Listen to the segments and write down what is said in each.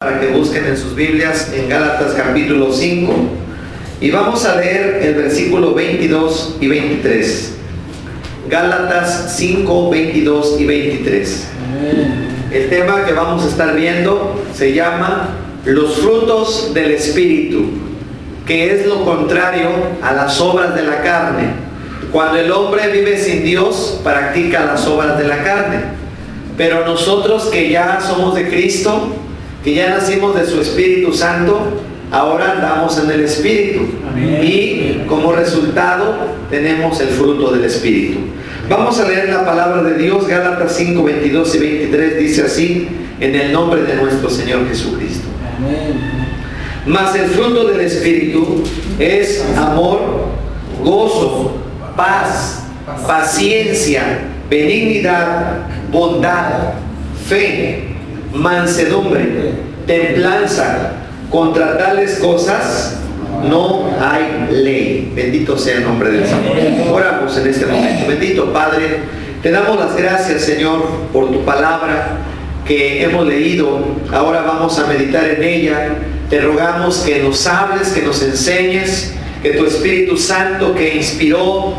Para que busquen en sus Biblias en Gálatas capítulo 5 y vamos a leer el versículo 22 y 23. Gálatas 5, 22 y 23. El tema que vamos a estar viendo se llama los frutos del Espíritu, que es lo contrario a las obras de la carne. Cuando el hombre vive sin Dios, practica las obras de la carne. Pero nosotros que ya somos de Cristo, que ya nacimos de su Espíritu Santo, ahora andamos en el Espíritu. Amén. Y como resultado tenemos el fruto del Espíritu. Vamos a leer la palabra de Dios. Gálatas 5, 22 y 23 dice así, en el nombre de nuestro Señor Jesucristo. Amén. Mas el fruto del Espíritu es amor, gozo, paz, paciencia, benignidad, bondad, fe, mansedumbre, templanza. Contra tales cosas no hay ley. Bendito sea el nombre del Señor. Oramos en este momento. Bendito Padre, te damos las gracias, Señor, por tu palabra que hemos leído. Ahora vamos a meditar en ella. Te rogamos que nos hables, que nos enseñes, que tu Espíritu Santo que inspiró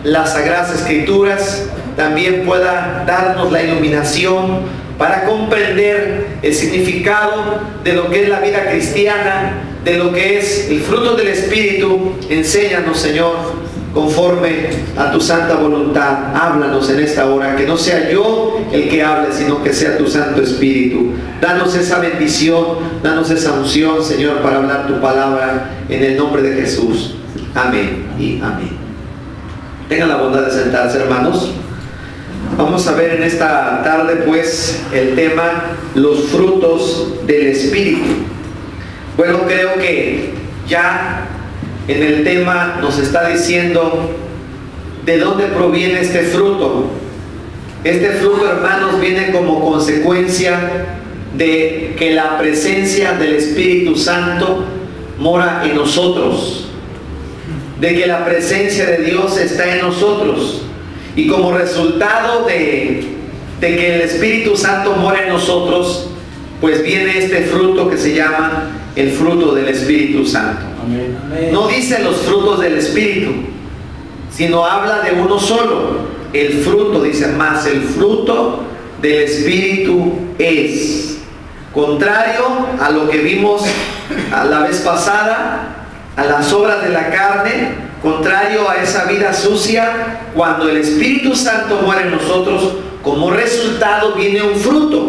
las Sagradas Escrituras también pueda darnos la iluminación para comprender el significado de lo que es la vida cristiana, de lo que es el fruto del Espíritu. Enséñanos, Señor, conforme a tu santa voluntad. Háblanos en esta hora, que no sea yo el que hable, sino que sea tu Santo Espíritu. Danos esa bendición, danos esa unción, Señor, para hablar tu palabra en el nombre de Jesús. Amén y amén. Tengan la bondad de sentarse, hermanos. Vamos a ver en esta tarde pues el tema los frutos del Espíritu. Bueno, creo que ya en el tema nos está diciendo de dónde proviene este fruto. Este fruto, hermanos, viene como consecuencia de que la presencia del Espíritu Santo mora en nosotros, de que la presencia de Dios está en nosotros. Y como resultado de que el Espíritu Santo mora en nosotros, pues viene este fruto que se llama el fruto del Espíritu Santo. Amén. No dice los frutos del Espíritu, sino habla de uno solo. El fruto, dice más, el fruto del Espíritu es contrario a lo que vimos a la vez pasada, a las obras de la carne, contrario a esa vida sucia. Cuando el Espíritu Santo muere en nosotros, como resultado viene un fruto.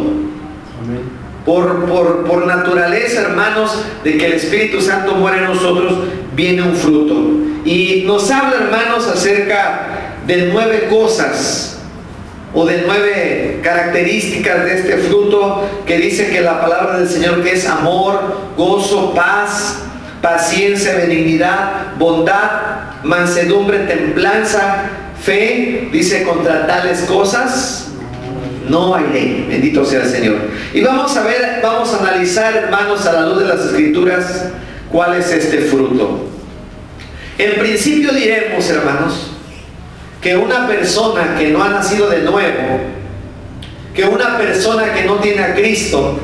Amén. Por naturaleza, hermanos, de que el Espíritu Santo muere en nosotros, viene un fruto. Y nos habla, hermanos, acerca de 9 cosas o de 9 características de este fruto, que dice que la palabra del Señor, que es amor, gozo, paz, paciencia, benignidad, bondad, mansedumbre, templanza, fe. Dice, contra tales cosas no hay ley. Bendito sea el Señor. Y vamos a ver, vamos a analizar, hermanos, a la luz de las Escrituras, cuál es este fruto. En principio diremos, hermanos, que una persona que no ha nacido de nuevo, que una persona que no tiene a Cristo,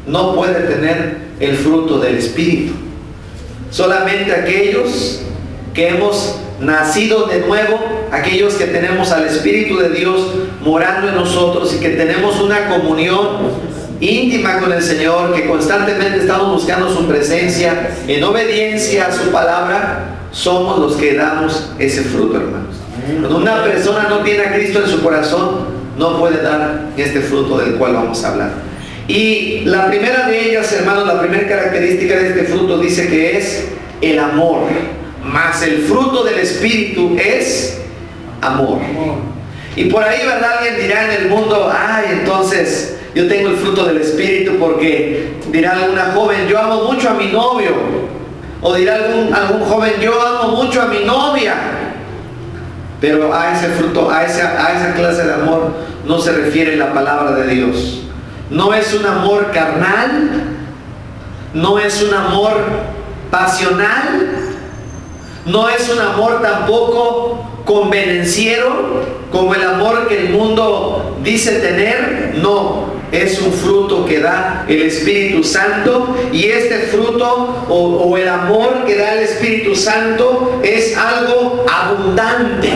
no puede tener el fruto del Espíritu. Solamente aquellos que hemos nacido de nuevo, aquellos que tenemos al Espíritu de Dios morando en nosotros y que tenemos una comunión íntima con el Señor, que constantemente estamos buscando su presencia en obediencia a su palabra, somos los que damos ese fruto, hermanos. Cuando una persona no tiene a Cristo en su corazón, no puede dar este fruto del cual vamos a hablar. Y la primera de ellas, hermanos, la primera característica de este fruto dice que es el amor. Más el fruto del Espíritu es amor. Y por ahí, ¿verdad? Alguien dirá en el mundo, ay, entonces yo tengo el fruto del Espíritu porque dirá alguna joven, yo amo mucho a mi novio. O dirá algún joven, yo amo mucho a mi novia. Pero a ese fruto, a esa clase de amor no se refiere la palabra de Dios. No es un amor carnal, no es un amor pasional, no es un amor tampoco convenenciero, como el amor que el mundo dice tener. No, es un fruto que da el Espíritu Santo, y este fruto o el amor que da el Espíritu Santo es algo abundante,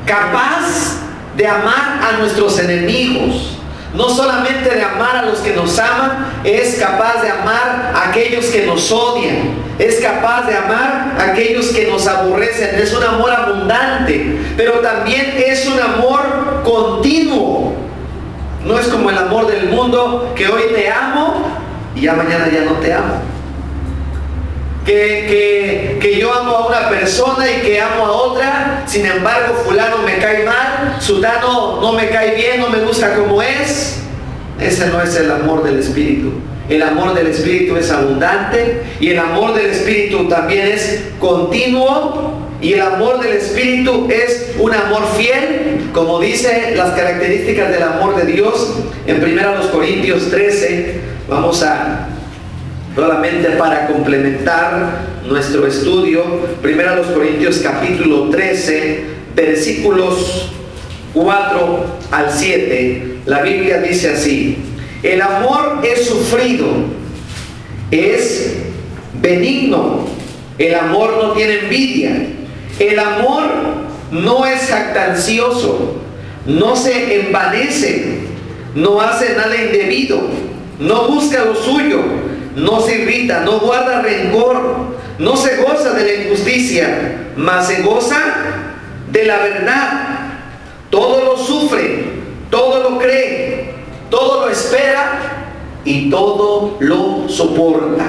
capaz de amar a nuestros enemigos. No solamente de amar a los que nos aman, es capaz de amar a aquellos que nos odian, es capaz de amar a aquellos que nos aborrecen. Es un amor abundante, pero también es un amor continuo. No es como el amor del mundo, que hoy te amo y ya mañana ya no te amo. Que yo amo a una persona y que amo a otra, sin embargo fulano me cae mal, sultano no me cae bien, no me gusta como es. Ese no es el amor del Espíritu. El amor del Espíritu es abundante, y el amor del Espíritu también es continuo, y el amor del Espíritu es un amor fiel, como dice las características del amor de Dios en 1 Corintios 13. Vamos a, solamente para complementar nuestro estudio, 1 Corintios capítulo 13, versículos 4 al 7, la Biblia dice así: el amor es sufrido, es benigno, el amor no tiene envidia, el amor no es jactancioso, no se envanece, no hace nada indebido, no busca lo suyo, no se irrita, no guarda rencor, no se goza de la injusticia, mas se goza de la verdad. Todo lo sufre, todo lo cree, todo lo espera y todo lo soporta.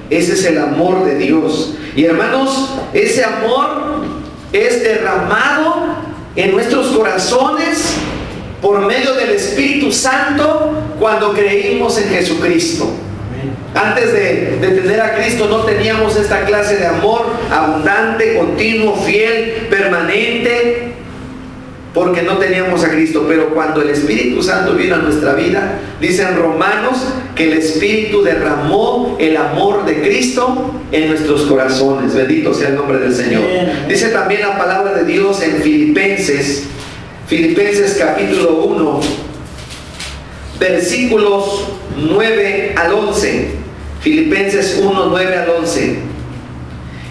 Ese es el amor de Dios. Y hermanos, ese amor es derramado en nuestros corazones por medio del Espíritu Santo cuando creímos en Jesucristo. Antes de tener a Cristo no teníamos esta clase de amor abundante, continuo, fiel, permanente, porque no teníamos a Cristo. Pero cuando el Espíritu Santo vino a nuestra vida, dice en Romanos que el Espíritu derramó el amor de Cristo en nuestros corazones. Bendito sea el nombre del Señor. Dice también la palabra de Dios en Filipenses capítulo 1, versículos 9 al 11. Filipenses 1, 9 al 11.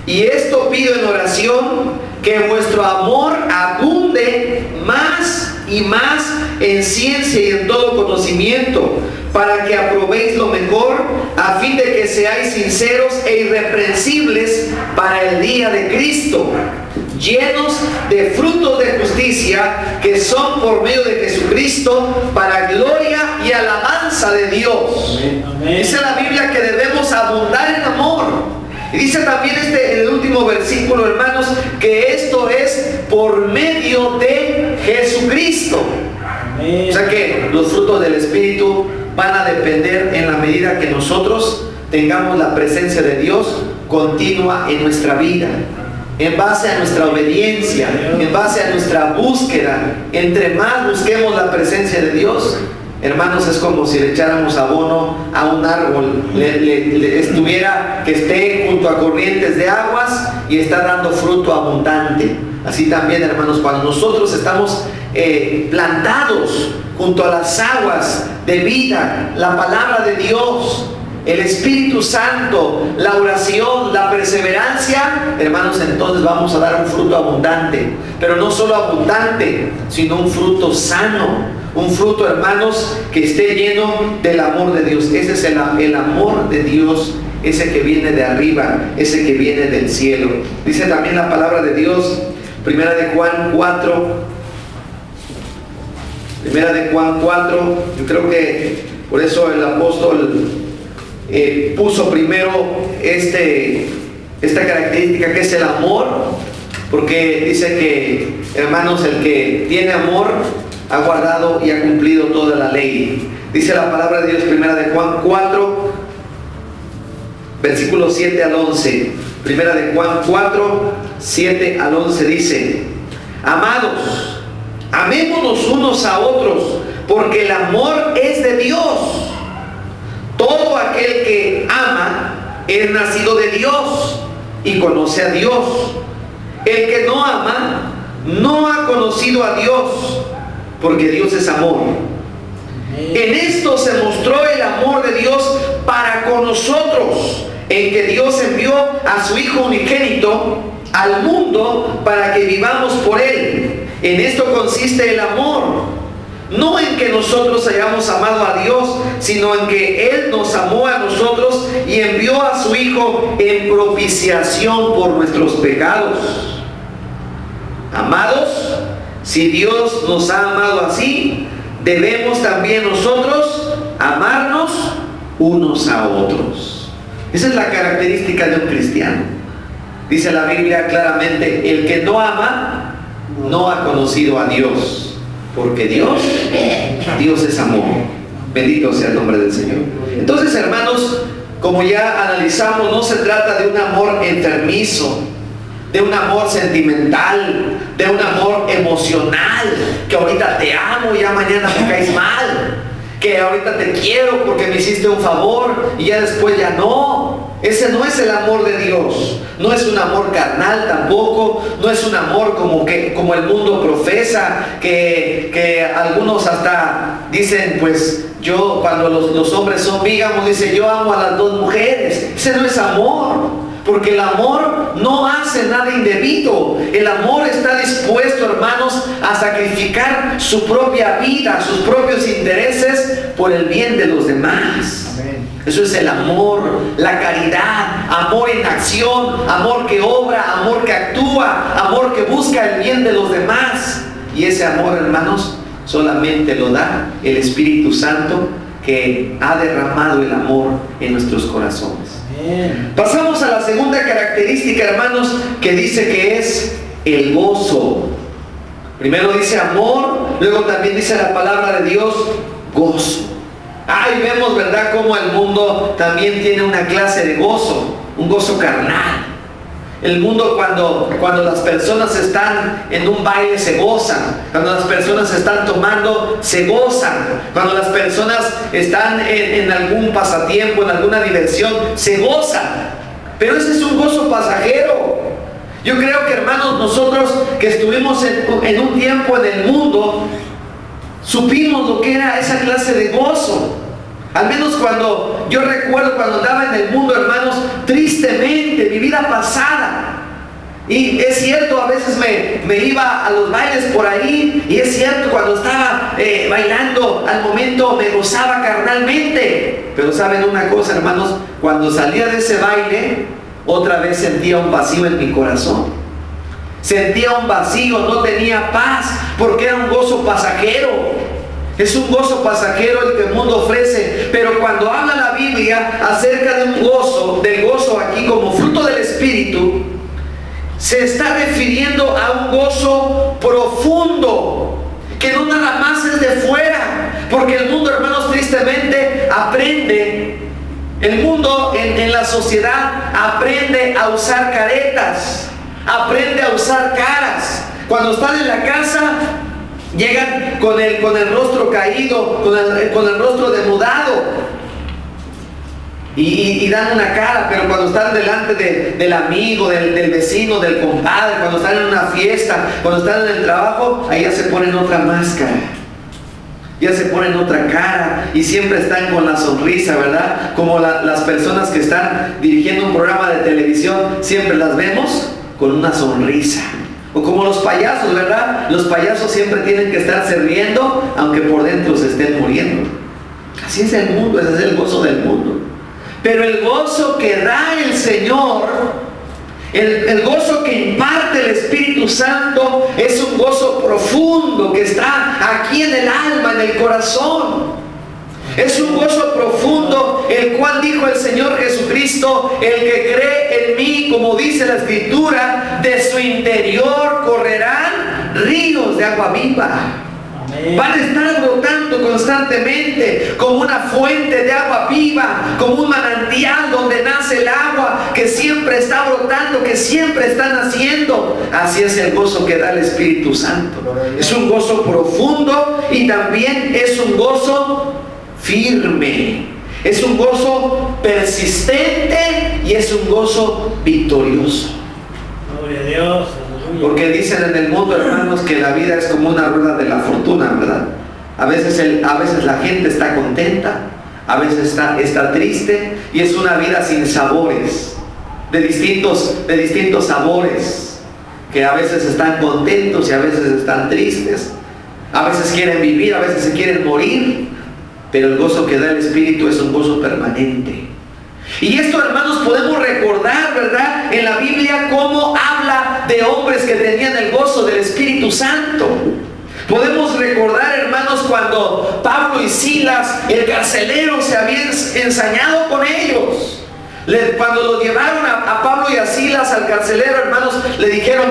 Y esto pido en oración, que vuestro amor abunde más y más en ciencia y en todo conocimiento, para que aprobéis lo mejor, a fin de que seáis sinceros e irreprensibles para el día de Cristo, llenos de frutos de justicia, que son por medio de Jesucristo, para gloria y alabanza de Dios. Amén. Dice la Biblia que debemos abundar en amor. Y dice también en el último versículo, hermanos, que esto es por medio de Jesucristo. Amén. O sea que los frutos del Espíritu van a depender en la medida que nosotros tengamos la presencia de Dios continua en nuestra vida, en base a nuestra obediencia, en base a nuestra búsqueda. Entre más busquemos la presencia de Dios, hermanos, es como si le echáramos abono a un árbol, que esté junto a corrientes de aguas y está dando fruto abundante. Así también, hermanos, cuando nosotros estamos plantados junto a las aguas de vida, la palabra de Dios, el Espíritu Santo, la oración, la perseverancia, hermanos, entonces vamos a dar un fruto abundante. Pero no solo abundante, sino un fruto sano. Un fruto, hermanos, que esté lleno del amor de Dios. Ese es el amor de Dios, ese que viene de arriba, ese que viene del cielo. Dice también la palabra de Dios, Primera de Juan 4. Primera de Juan 4. Yo creo que por eso el apóstol puso primero esta característica, que es el amor, porque dice que, hermanos, el que tiene amor ha guardado y ha cumplido toda la ley. Dice la palabra de Dios, Primera de Juan 4, versículos 7 al 11. Primera de Juan 4, 7 al 11 dice: amados, amémonos unos a otros, porque el amor es de Dios. Todo aquel que ama es nacido de Dios y conoce a Dios. El que no ama no ha conocido a Dios, porque Dios es amor. En esto se mostró el amor de Dios para con nosotros, en que Dios envió a su Hijo unigénito al mundo para que vivamos por Él. En esto consiste el amor. No en que nosotros hayamos amado a Dios, sino en que Él nos amó a nosotros y envió a su Hijo en propiciación por nuestros pecados. Amados, si Dios nos ha amado así, debemos también nosotros amarnos unos a otros. Esa es la característica de un cristiano. Dice la Biblia claramente: el que no ama no ha conocido a Dios, porque Dios es amor. Bendito sea el nombre del Señor. Entonces, hermanos, como ya analizamos, no se trata de un amor enfermizo, de un amor sentimental, de un amor emocional, que ahorita te amo y ya mañana me caes mal, que ahorita te quiero porque me hiciste un favor y ya después ya no. Ese no es el amor de Dios. No es un amor carnal tampoco. No es un amor como el mundo profesa, que algunos hasta dicen, pues yo, cuando los hombres son bígamos, dice: yo amo a las dos mujeres. Ese no es amor. Porque el amor no hace nada indebido. El amor está dispuesto, hermanos, a sacrificar su propia vida, sus propios intereses por el bien de los demás. Amén. Eso es el amor, la caridad, amor en acción, amor que obra, amor que actúa, amor que busca el bien de los demás. Y ese amor, hermanos, solamente lo da el Espíritu Santo, que ha derramado el amor en nuestros corazones. Pasamos a la segunda característica, hermanos, que dice que es el gozo. Primero dice amor, luego también dice la palabra de Dios gozo. Y vemos, ¿verdad?, cómo el mundo también tiene una clase de gozo, un gozo carnal. El mundo, cuando las personas están en un baile, se gozan. Cuando las personas están tomando, se gozan. Cuando las personas están en algún pasatiempo, en alguna diversión, se gozan. Pero ese es un gozo pasajero. Yo creo que, hermanos, nosotros que estuvimos en un tiempo en el mundo, supimos lo que era esa clase de gozo. Al menos cuando yo recuerdo, cuando andaba en el mundo, hermanos, tristemente, mi vida pasada. Y es cierto, a veces me iba a los bailes por ahí, y es cierto, cuando estaba bailando, al momento me gozaba carnalmente. Pero saben una cosa, hermanos, cuando salía de ese baile, otra vez sentía un vacío en mi corazón. Sentía un vacío, no tenía paz, porque era un gozo pasajero. Es un gozo pasajero el que el mundo ofrece. Pero cuando habla la Biblia acerca de un gozo, del gozo aquí como fruto del Espíritu, se está refiriendo a un gozo profundo, que no nada más es de fuera. Porque el mundo, hermanos, tristemente aprende, el mundo en la sociedad aprende a usar caretas, aprende a usar caras. Cuando están en la casa, llegan con el rostro caído, con el rostro demudado, y dan una cara. Pero cuando están delante del amigo, del vecino, del compadre, cuando están en una fiesta, cuando están en el trabajo, ahí ya se ponen otra máscara, ya se ponen otra cara, y siempre están con la sonrisa, ¿verdad? Como las personas que están dirigiendo un programa de televisión, siempre las vemos con una sonrisa. O como los payasos, ¿verdad? Los payasos siempre tienen que estarse riendo, aunque por dentro se estén muriendo. Así es el mundo, ese es el gozo del mundo. Pero el gozo que da el Señor, el gozo que imparte el Espíritu Santo, es un gozo profundo que está aquí en el alma, en el corazón. Es un gozo profundo, el cual dijo el Señor Jesucristo: el que cree en mí, como dice la Escritura, de su interior correrán ríos de agua viva. Amén. Van a estar brotando constantemente como una fuente de agua viva, como un manantial donde nace el agua, que siempre está brotando, que siempre está naciendo. Así es el gozo que da el Espíritu Santo. Es un gozo profundo, y también es un gozo firme, es un gozo persistente, y es un gozo victorioso. Gloria a Dios. Porque dicen en el mundo, hermanos, que la vida es como una rueda de la fortuna, ¿verdad? A veces la gente está contenta, a veces está triste, y es una vida sin sabores, de distintos sabores, que a veces están contentos y a veces están tristes, a veces quieren vivir, a veces se quieren morir, pero el gozo que da el Espíritu es un gozo permanente. Y esto, hermanos, podemos recordar, ¿verdad?, en la Biblia cómo habla de hombres que tenían el gozo del Espíritu Santo. Podemos recordar, hermanos, cuando Pablo y Silas, el carcelero, se había ensañado con ellos. Cuando los llevaron a Pablo y a Silas al carcelero, hermanos, le dijeron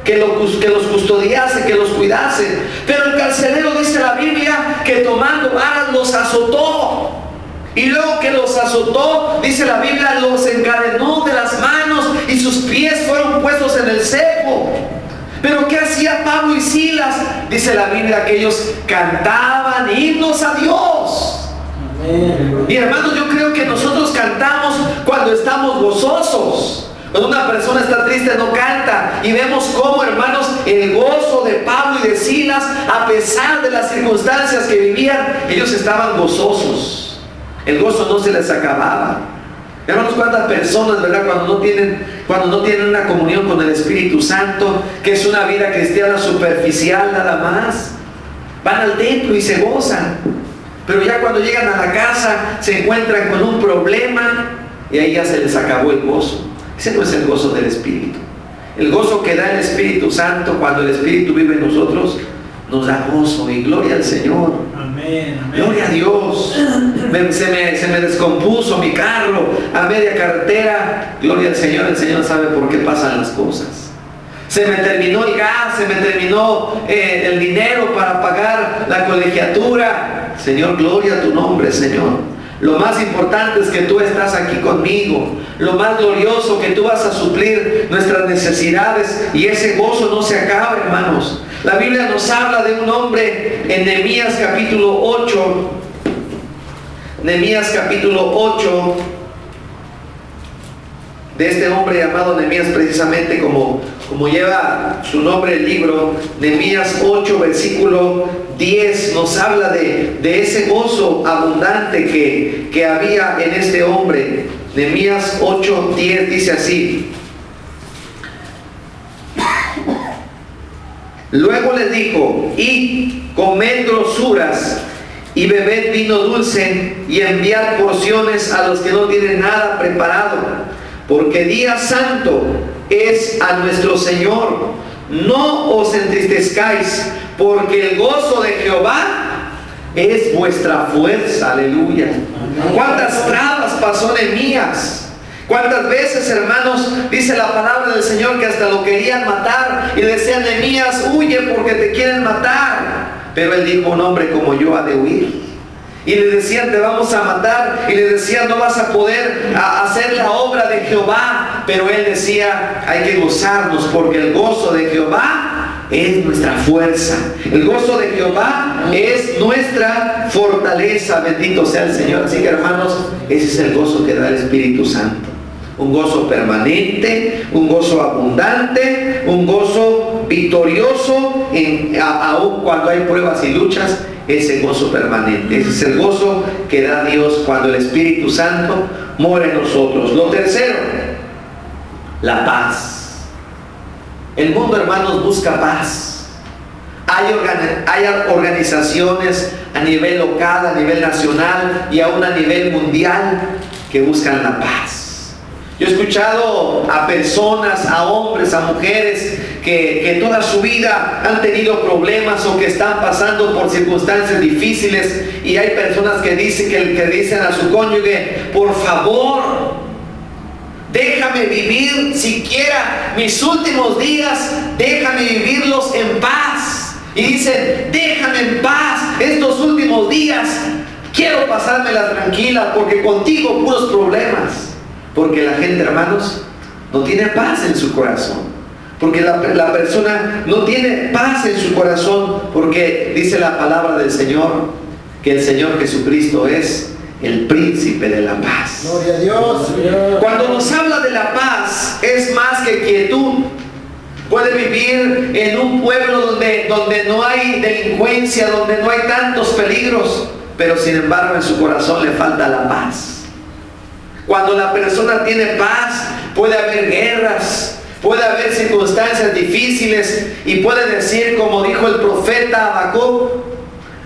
que los custodiase, que los cuidase. Pero el carcelero, dice la Biblia, que tomando varas los azotó. Y luego que los azotó, dice la Biblia, los encadenó de las manos y sus pies fueron puestos en el cepo. Pero ¿qué hacía Pablo y Silas? Dice la Biblia que ellos cantaban himnos a Dios. Amén. Y hermanos, yo creo que nosotros cantamos cuando estamos gozosos. Cuando una persona está triste no canta. Y vemos cómo, hermanos, el gozo de Pablo y de Silas, a pesar de las circunstancias que vivían, ellos estaban gozosos. El gozo no se les acababa. Hermanos, cuántas personas, ¿verdad?, cuando no tienen una comunión con el Espíritu Santo, que es una vida cristiana superficial nada más, van al templo y se gozan, pero ya cuando llegan a la casa se encuentran con un problema y ahí ya se les acabó el gozo. Ese no es el gozo del Espíritu. El gozo que da el Espíritu Santo, cuando el Espíritu vive en nosotros, nos da gozo, y gloria al Señor. Amén, amén. Gloria a Dios. Se me descompuso mi carro a media carretera. Gloria al Señor. El Señor sabe por qué pasan las cosas. Se me terminó el gas, se me terminó el dinero para pagar la colegiatura. Señor, gloria a tu nombre, Señor. Lo más importante es que tú estás aquí conmigo. Lo más glorioso, que tú vas a suplir nuestras necesidades, y ese gozo no se acaba, hermanos. La Biblia nos habla de un hombre en Nehemías capítulo 8. Nehemías capítulo 8. De este hombre llamado Nehemías, precisamente como lleva su nombre el libro. Nehemías 8, versículo 10, nos habla de ese gozo abundante que había en este hombre. Nehemías 8, 10 dice así: luego les dijo: id, comed grosuras y bebed vino dulce, y enviad porciones a los que no tienen nada preparado, porque día santo es a nuestro Señor. No os entristezcáis, porque el gozo de Jehová es vuestra fuerza. Aleluya. ¿Cuántas trabas pasó Nehemías? ¿Cuántas veces, hermanos, dice la palabra del Señor que hasta lo querían matar y le decían: Nehemías, huye porque te quieren matar? Pero él dijo: un hombre como yo ha de huir. Y le decían: te vamos a matar. Y le decían: no vas a poder hacer la obra de Jehová. Pero él decía: hay que gozarnos, porque el gozo de Jehová es nuestra fuerza. El gozo de Jehová es nuestra fortaleza. Bendito sea el Señor. Así que, hermanos, ese es el gozo que da el Espíritu Santo. Un gozo permanente, un gozo abundante, un gozo victorioso, aun cuando hay pruebas y luchas. Ese gozo permanente, ese es el gozo que da Dios cuando el Espíritu Santo mora en nosotros. Lo tercero, la paz. El mundo, hermanos, busca paz. Hay organizaciones a nivel local, a nivel nacional y aún a nivel mundial que buscan la paz. Yo he escuchado a personas, a hombres, a mujeres que toda su vida han tenido problemas o que están pasando por circunstancias difíciles, y hay personas que dicen a su cónyuge: por favor, déjame vivir siquiera mis últimos días, déjame vivirlos en paz. Y dicen: déjame en paz estos últimos días, quiero pasármela tranquila, porque contigo puros problemas. Porque la gente, hermanos, no tiene paz en su corazón. Porque la persona no tiene paz en su corazón, porque dice la palabra del Señor que el Señor Jesucristo es el príncipe de la paz. Gloria a Dios. Cuando nos habla de la paz, es más que quietud, Puede vivir en un pueblo donde no hay delincuencia, donde no hay tantos peligros, pero sin embargo en su corazón le falta la paz. Cuando la persona tiene paz, puede haber guerras, puede haber circunstancias difíciles, y puede decir, como dijo el profeta Habacuc: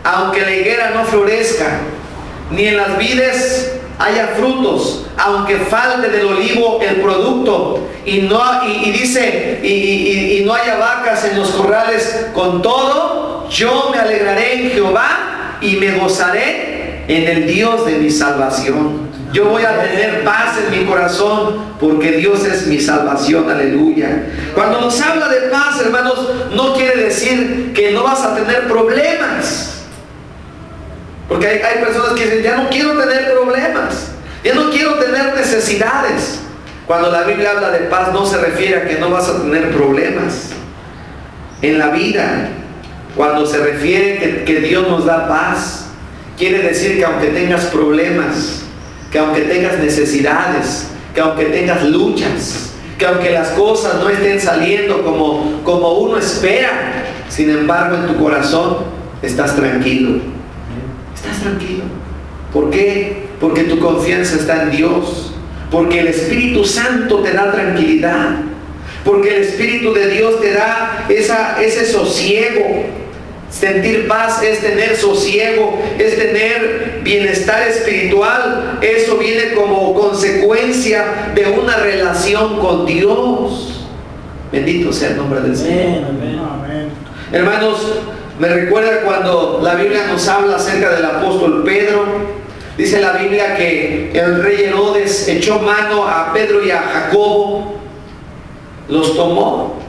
aunque la higuera no florezca, ni en las vides haya frutos, aunque falte del olivo el producto, y no haya vacas en los corrales, con todo yo me alegraré en Jehová y me gozaré en el Dios de mi salvación. Yo voy a tener paz en mi corazón porque Dios es mi salvación. Aleluya. Cuando nos habla de paz, hermanos, no quiere decir que no vas a tener problemas. Porque hay personas que dicen: ya no quiero tener problemas, ya no quiero tener necesidades. Cuando la Biblia habla de paz, no se refiere a que no vas a tener problemas en la vida. Cuando se refiere que Dios nos da paz, quiere decir que aunque tengas problemas, que aunque tengas necesidades, que aunque tengas luchas, que aunque las cosas no estén saliendo como uno espera, sin embargo en tu corazón estás tranquilo. Estás tranquilo. ¿Por qué? Porque tu confianza está en Dios. Porque el Espíritu Santo te da tranquilidad. Porque el Espíritu de Dios te da ese sosiego. Sentir paz es tener sosiego, es tener bienestar espiritual. Eso viene como consecuencia de una relación con Dios. Bendito sea el nombre del Señor. Amén. Hermanos, me recuerda cuando la Biblia nos habla acerca del apóstol Pedro. Dice la Biblia que el rey Herodes echó mano a Pedro y a Jacobo, los tomó.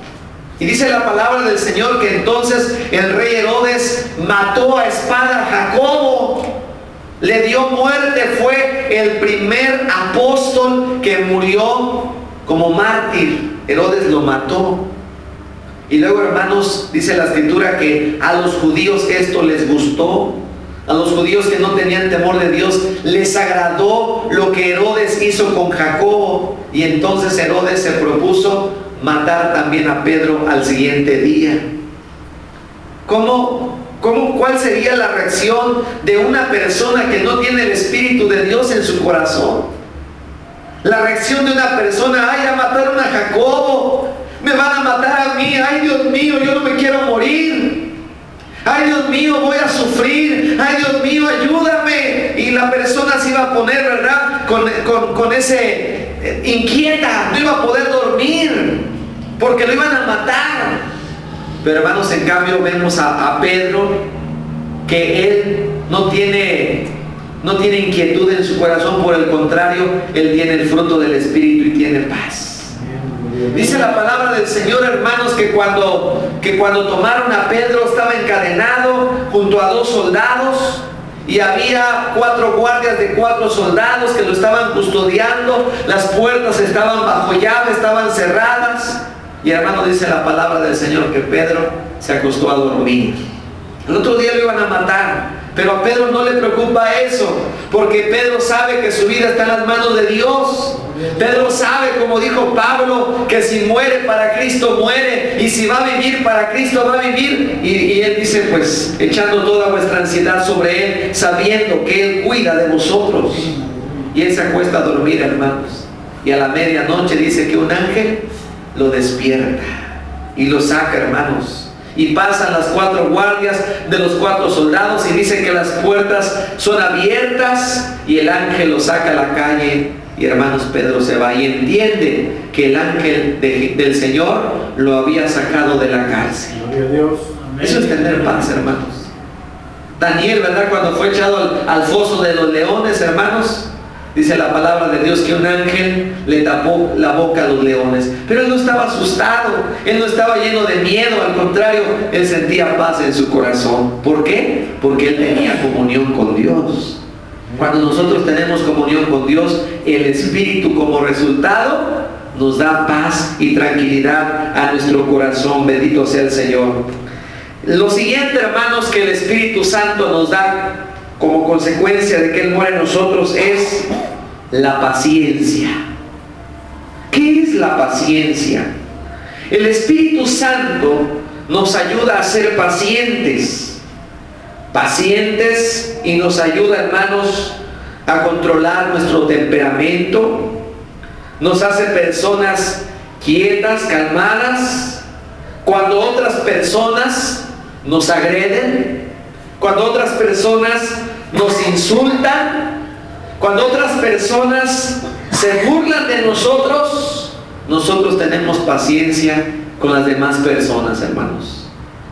Y dice la palabra del Señor que entonces el rey Herodes mató a espada a Jacobo, le dio muerte, fue el primer apóstol que murió como mártir. Herodes lo mató. Y luego, hermanos, dice la Escritura que a los judíos esto les gustó. A los judíos que no tenían temor de Dios les agradó lo que Herodes hizo con Jacobo. Y entonces Herodes se propuso matar también a Pedro al siguiente día. ¿Cuál sería la reacción de una persona que no tiene el Espíritu de Dios en su corazón? La reacción de una persona: ay, ya mataron a Jacobo, me van a matar a mí, ay Dios mío, yo no me quiero morir, ay Dios mío, voy a sufrir, ay Dios mío, ayúdame. Y la persona se iba a poner, ¿verdad?, con ese inquieta, no iba a poder dormir porque lo iban a matar. Pero hermanos, en cambio vemos a Pedro, que él no tiene inquietud en su corazón, por el contrario, él tiene el fruto del Espíritu y tiene paz. Dice la palabra del Señor, hermanos, que cuando tomaron a Pedro estaba encadenado junto a 2 soldados, y había 4 guardias de 4 soldados que lo estaban custodiando. Las puertas estaban bajo llave, estaban cerradas. Y hermano, dice la palabra del Señor que Pedro se acostó a dormir. El otro día lo iban a matar, pero a Pedro no le preocupa eso, porque Pedro sabe que su vida está en las manos de Dios. Pedro sabe, como dijo Pablo, que si muere para Cristo muere, y si va a vivir para Cristo va a vivir. Y él dice, pues, echando toda vuestra ansiedad sobre Él, sabiendo que Él cuida de vosotros. Y él se acuesta a dormir, hermanos. Y a la medianoche dice que un ángel lo despierta y lo saca, hermanos. Y pasan las 4 guardias de los 4 soldados, y dice que las puertas son abiertas y el ángel lo saca a la calle. Y hermanos, Pedro se va y entiende que el ángel del Señor lo había sacado de la cárcel. Gloria a Dios. Amén. Eso es tener paz, hermanos. Daniel, ¿verdad?, cuando fue echado al foso de los leones, hermanos, dice la palabra de Dios que un ángel le tapó la boca a los leones. Pero él no estaba asustado, él no estaba lleno de miedo, al contrario, él sentía paz en su corazón. ¿Por qué? Porque él tenía comunión con Dios. Cuando nosotros tenemos comunión con Dios, el Espíritu como resultado nos da paz y tranquilidad a nuestro corazón. Bendito sea el Señor. Lo siguiente, hermanos, que el Espíritu Santo nos da como consecuencia de que Él muere en nosotros es la paciencia. ¿Qué es la paciencia? El Espíritu Santo nos ayuda a ser pacientes, y nos ayuda, hermanos, a controlar nuestro temperamento. Nos hace personas quietas, calmadas. Cuando otras personas nos agreden, cuando otras personas nos insultan, cuando otras personas se burlan de nosotros, nosotros tenemos paciencia con las demás personas, hermanos.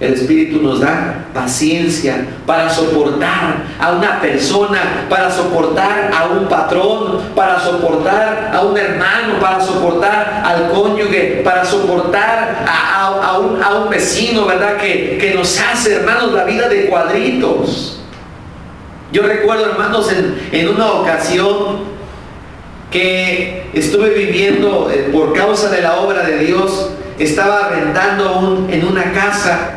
El Espíritu nos da paciencia para soportar a una persona, para soportar a un patrón, para soportar a un hermano, para soportar al cónyuge, para soportar a un vecino, ¿verdad? Que nos hace, hermanos, la vida de cuadritos. Yo recuerdo, hermanos, en una ocasión que estuve viviendo por causa de la obra de Dios, estaba rentando en una casa.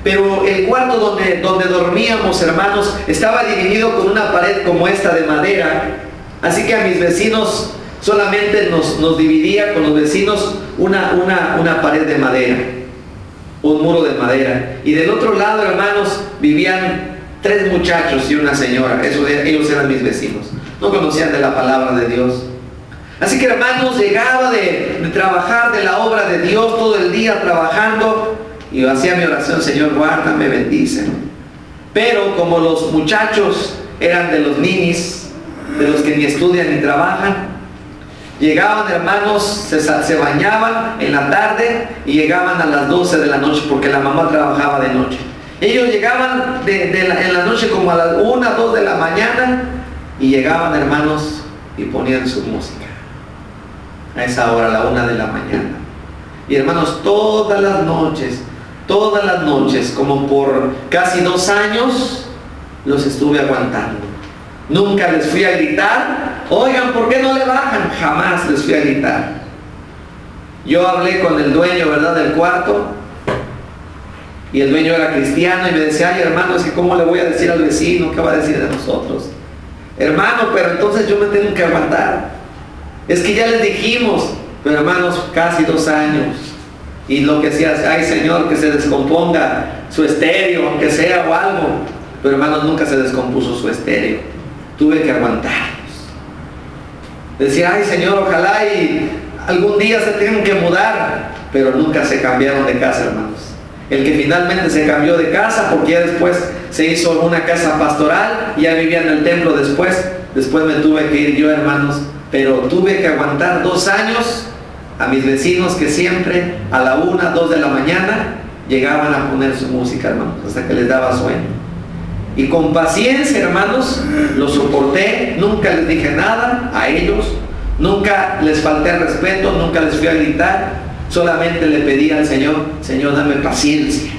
Pero el cuarto donde dormíamos, hermanos, estaba dividido con una pared como esta de madera. Así que a mis vecinos solamente nos dividía con los vecinos una pared de madera, un muro de madera. Y del otro lado, hermanos, vivían 3 muchachos y una señora. Ellos eran mis vecinos. No conocían de la palabra de Dios. Así que, hermanos, llegaba de trabajar de la obra de Dios todo el día trabajando. Y yo hacía mi oración: Señor, guárdame, bendice. Pero como los muchachos eran de los ninis, de los que ni estudian ni trabajan, llegaban, hermanos, se bañaban en la tarde y llegaban a las 12 de la noche, porque la mamá trabajaba de noche. Ellos llegaban en la noche como a las 1, 2 de la mañana, y llegaban, hermanos, y ponían su música a esa hora, a la 1 de la mañana. Y, hermanos, todas las noches, como por casi 2 años, los estuve aguantando. Nunca les fui a gritar: oigan, ¿por qué no le bajan? Jamás les fui a gritar. Yo hablé con el dueño, ¿verdad?, del cuarto, y el dueño era cristiano, y me decía: ay, hermano, es que ¿cómo le voy a decir al vecino? ¿Qué va a decir de nosotros? Hermano, pero entonces yo me tengo que aguantar. Es que ya les dijimos. Pero, hermanos, casi 2 años. Y lo que hacía: ay, Señor, que se descomponga su estéreo, aunque sea o algo. Pero, hermanos, nunca se descompuso su estéreo. Tuve que aguantarlos. Decía: ay, Señor, ojalá y algún día se tengan que mudar. Pero nunca se cambiaron de casa, hermanos. El que finalmente se cambió de casa, porque ya después se hizo una casa pastoral, y ya vivía en el templo después me tuve que ir yo, hermanos. Pero tuve que aguantar 2 años a mis vecinos que siempre a la 1, 2 de la mañana llegaban a poner su música, hermanos, hasta que les daba sueño. Y con paciencia, hermanos, lo soporté. Nunca les dije nada a ellos, nunca les falté al respeto, nunca les fui a gritar. Solamente le pedí al Señor: Señor, dame paciencia,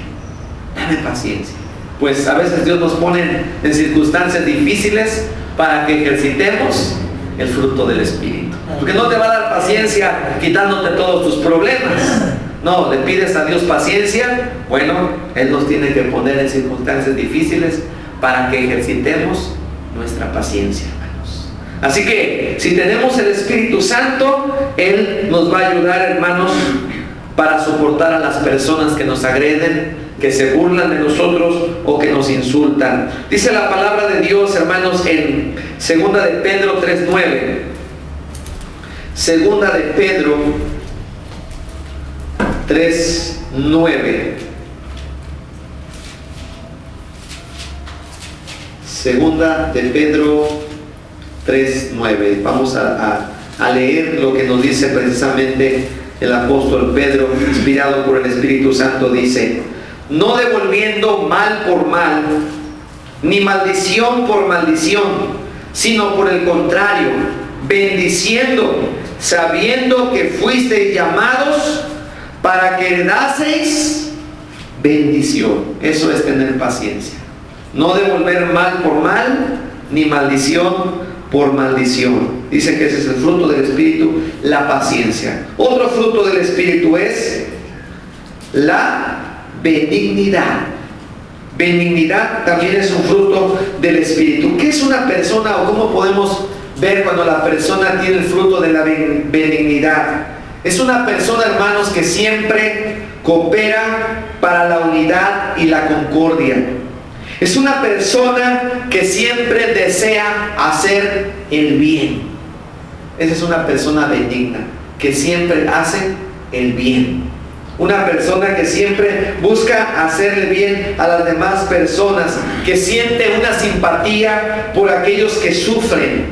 dame paciencia. Pues a veces Dios nos pone en circunstancias difíciles para que ejercitemos el fruto del Espíritu. Porque no te va a dar paciencia quitándote todos tus problemas. No, le pides a Dios paciencia. Bueno, Él nos tiene que poner en circunstancias difíciles para que ejercitemos nuestra paciencia, hermanos. Así que si tenemos el Espíritu Santo, Él nos va a ayudar, hermanos, para soportar a las personas que nos agreden, que se burlan de nosotros o que nos insultan. Dice la palabra de Dios, hermanos, en 2 de Pedro 3:9. 2 de Pedro 3:9. 2 de Pedro 3:9. Vamos a leer lo que nos dice precisamente el apóstol Pedro, inspirado por el Espíritu Santo. Dice: no devolviendo mal por mal, ni maldición por maldición, sino por el contrario, bendiciendo, sabiendo que fuisteis llamados para que heredaseis bendición. Eso es tener paciencia. No devolver mal por mal, ni maldición por maldición. Dice que ese es el fruto del Espíritu, la paciencia. Otro fruto del Espíritu es la benignidad. Benignidad también es un fruto del Espíritu. ¿Qué es una persona, o cómo podemos ver cuando la persona tiene el fruto de la benignidad? Es una persona, hermanos, que siempre coopera para la unidad y la concordia. Es una persona que siempre desea hacer el bien. Esa es una persona benigna, que siempre hace el bien. Una persona que siempre busca hacer el bien a las demás personas, que siente una simpatía por aquellos que sufren,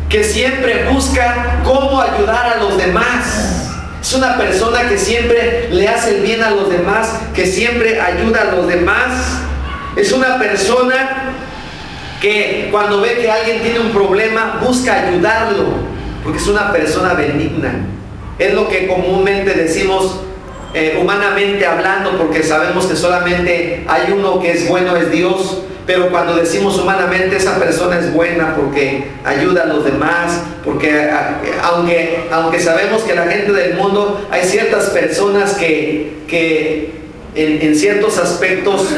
que siempre busca cómo ayudar a los demás. Es una persona que siempre le hace el bien a los demás, que siempre ayuda a los demás. Es una persona que cuando ve que alguien tiene un problema, busca ayudarlo, porque es una persona benigna. Es lo que comúnmente decimos, humanamente hablando, porque sabemos que solamente hay uno que es bueno, es Dios. Pero cuando decimos humanamente, esa persona es buena porque ayuda a los demás, porque aunque sabemos que la gente del mundo, hay ciertas personas que en ciertos aspectos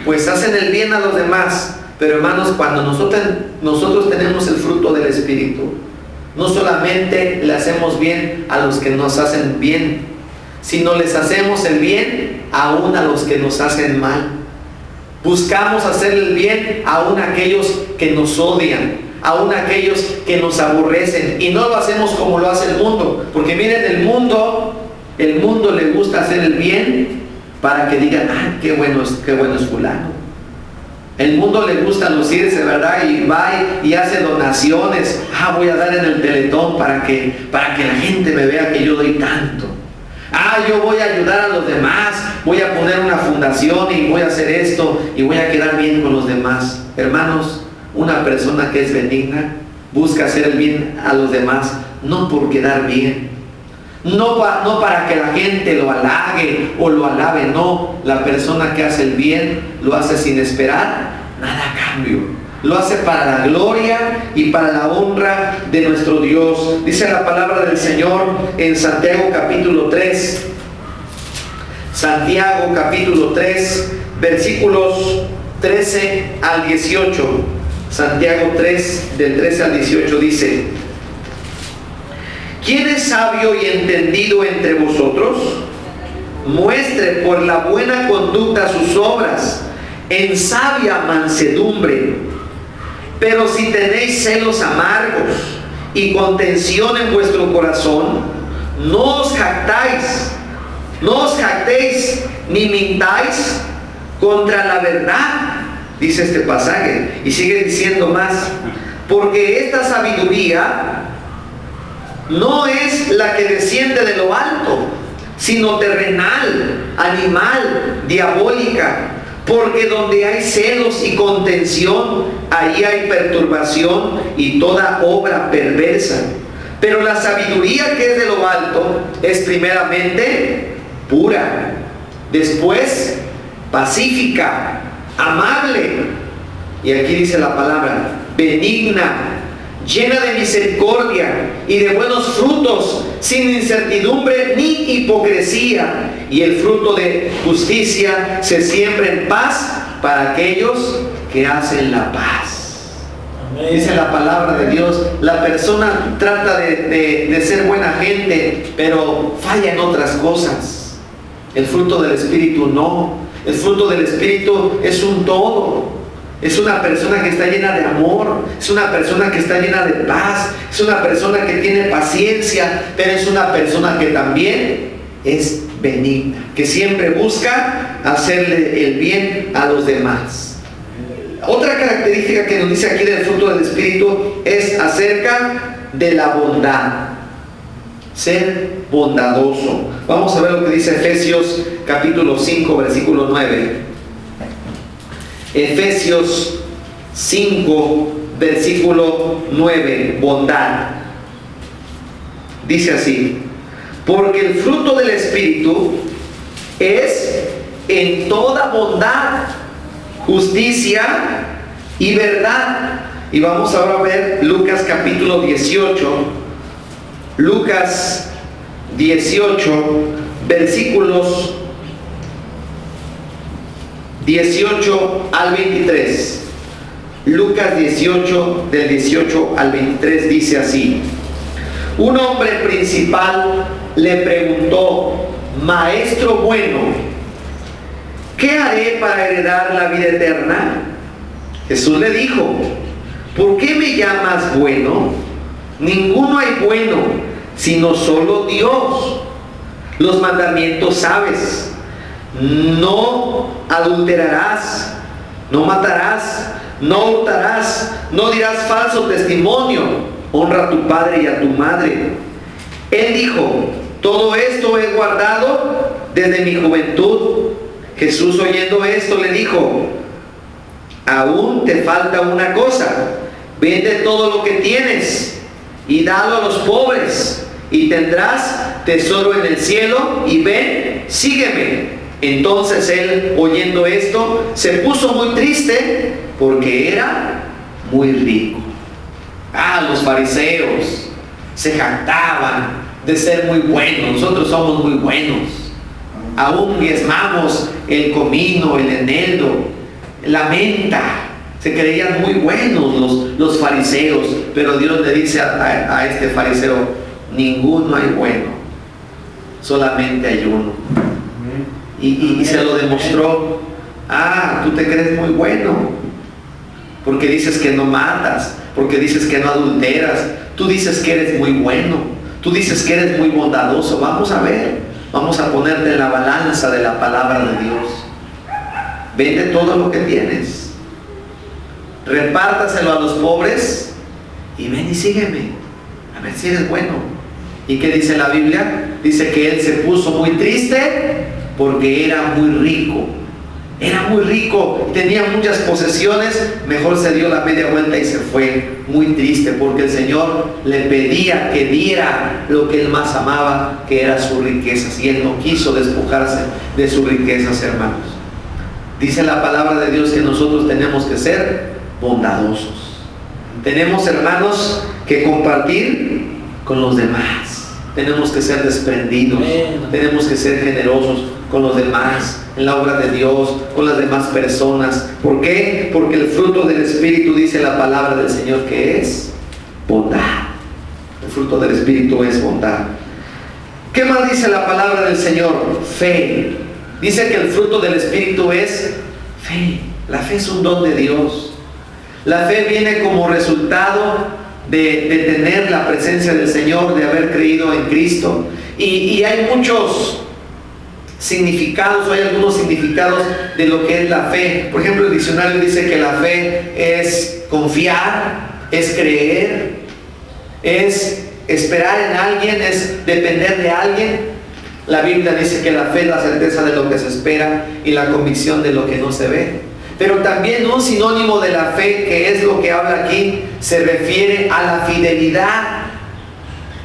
pues hacen el bien a los demás. Pero hermanos, cuando nosotros tenemos el fruto del Espíritu, no solamente le hacemos bien a los que nos hacen bien, sino les hacemos el bien aún a los que nos hacen mal. Buscamos hacer el bien aún a aquellos que nos odian, aún a aquellos que nos aborrecen, y no lo hacemos como lo hace el mundo, porque miren, el mundo le gusta hacer el bien para que digan, ah, qué bueno es fulano. El mundo le gusta lucirse, ¿verdad? Y va y hace donaciones. Ah, voy a dar en el Teletón para que la gente me vea que yo doy tanto. Ah, yo voy a ayudar a los demás, voy a poner una fundación y voy a hacer esto y voy a quedar bien con los demás. Hermanos, una persona que es benigna busca hacer el bien a los demás, no por quedar bien, no para que la gente lo halague o lo alabe, no. La persona que hace el bien lo hace sin esperar nada a cambio. Lo hace para la gloria y para la honra de nuestro Dios. Dice la palabra del Señor en Santiago capítulo 3. Santiago capítulo 3, versículos 13 al 18. Santiago 3, del 13 al 18 dice: ¿quién es sabio y entendido entre vosotros? Muestre por la buena conducta sus obras en sabia mansedumbre. Pero si tenéis celos amargos y contención en vuestro corazón, no os jactéis ni mintáis contra la verdad, dice este pasaje. Y sigue diciendo más: porque esta sabiduría no es la que desciende de lo alto, sino terrenal, animal, diabólica. Porque donde hay celos y contención, ahí hay perturbación y toda obra perversa. Pero la sabiduría que es de lo alto es primeramente pura, después pacífica, amable, y aquí dice la palabra, benigna, llena de misericordia y de buenos frutos, sin incertidumbre ni hipocresía. Y el fruto de justicia se siembra en paz para aquellos que hacen la paz. Amén. Dice la palabra de Dios, la persona trata de ser buena gente, pero falla en otras cosas. El fruto del Espíritu no. El fruto del Espíritu es un todo. Es una persona que está llena de amor, es una persona que está llena de paz, es una persona que tiene paciencia, pero es una persona que también es benigna, que siempre busca hacerle el bien a los demás. Otra característica que nos dice aquí del fruto del Espíritu es acerca de la bondad. Ser bondadoso. Vamos a ver lo que dice Efesios capítulo 5, versículo 9. Efesios 5, versículo 9, bondad. Dice así: porque el fruto del Espíritu es en toda bondad, justicia y verdad. Y vamos ahora a ver Lucas capítulo 18. Lucas 18, versículos 18 al 23. Lucas 18, del 18 al 23 dice así: un hombre principal le preguntó: Maestro bueno, ¿qué haré para heredar la vida eterna? Jesús le dijo: ¿por qué me llamas bueno? Ninguno hay bueno, sino solo Dios. Los mandamientos sabes: no adulterarás, no matarás, no hurtarás, no dirás falso testimonio, honra a tu padre y a tu madre. Él dijo: todo esto he guardado desde mi juventud. Jesús, oyendo esto, le dijo: aún te falta una cosa. Vende todo lo que tienes y dalo a los pobres, y tendrás tesoro en el cielo, y ven, sígueme. Entonces él, oyendo esto, se puso muy triste porque era muy rico. Los fariseos se jactaban de ser muy buenos. Nosotros somos muy buenos. Aún diezmamos el comino, el eneldo, la menta. Se creían muy buenos los fariseos, pero Dios le dice a este fariseo: ninguno hay bueno, solamente hay uno. Y se lo demostró. Tú te crees muy bueno porque dices que no matas, porque dices que no adulteras, tú dices que eres muy bueno, tú dices que eres muy bondadoso. Vamos a ver, vamos a ponerte en la balanza de la palabra de Dios. Vende todo lo que tienes, repártaselo a los pobres, y ven y sígueme, a ver si eres bueno. ¿Y qué dice la Biblia? Dice que él se puso muy triste porque era muy rico. Era muy rico, tenía muchas posesiones. Mejor se dio la media vuelta y se fue muy triste, porque el Señor le pedía que diera lo que él más amaba, que era sus riquezas, y él no quiso despojarse de sus riquezas, hermanos. Dice la palabra de Dios que nosotros tenemos que ser bondadosos. Tenemos, hermanos, que compartir con los demás. Tenemos que ser desprendidos. Tenemos que ser generosos con los demás, en la obra de Dios, con las demás personas. ¿Por qué? Porque el fruto del Espíritu, dice la palabra del Señor, que es bondad. El fruto del Espíritu es bondad. ¿Qué más dice la palabra del Señor? Fe. Dice que el fruto del Espíritu es fe. La fe es un don de Dios. La fe viene como resultado de tener la presencia del Señor, de haber creído en Cristo. Y hay muchos significados, hay algunos significados de lo que es la fe. Por ejemplo, el diccionario dice que la fe es confiar, es creer, es esperar en alguien, es depender de alguien. La Biblia dice que la fe es la certeza de lo que se espera y la convicción de lo que no se ve. Pero también un sinónimo de la fe, que es lo que habla aquí, se refiere a la fidelidad.